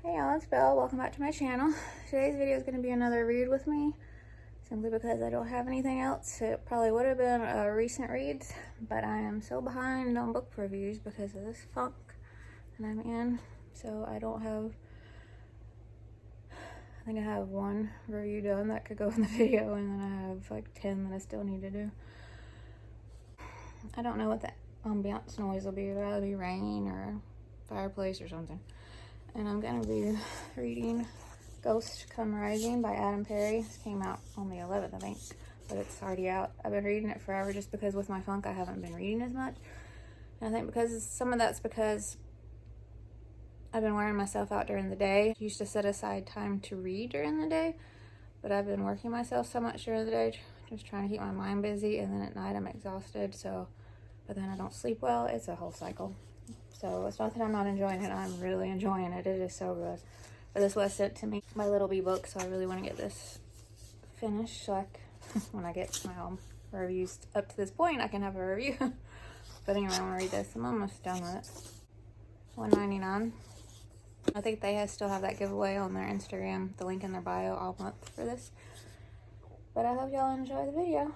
Hey y'all, it's Belle. Welcome back to my channel. Today's video is going to be another read with me, simply because I don't have anything else. It probably would have been a recent read, but I am so behind on book reviews because of this funk that I'm in. So I don't have, I think I have one review done that could go in the video, and then I have like 10 that I still need to do. I don't know what the ambiance noise will be. It'll be rain or fireplace or something. And I'm gonna be reading Ghost Come Rising by Adam Perry. This came out on the 11th, I think, but it's already out. I've been reading it forever just because with my funk I haven't been reading as much. And I think because some of that's because I've been wearing myself out during the day. I used to set aside time to read during the day, but I've been working myself so much during the day, just trying to keep my mind busy, and then at night I'm exhausted, but then I don't sleep well. It's a whole cycle. So it's not that I'm not enjoying it. I'm really enjoying it. It is so good. But this was sent to me by Little Bee Book, so I really want to get this finished so when I get my reviews up to this point, I can have a review. But anyway, I want to read this. I'm almost done with it. $1.99. I think they still have that giveaway on their Instagram, the link in their bio all month for this. But I hope y'all enjoy the video.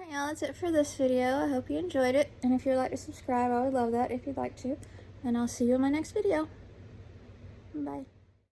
Alright, y'all, that's it for this video. I hope you enjoyed it. And if you'd like to subscribe, I would love that if you'd like to. And I'll see you in my next video. Bye.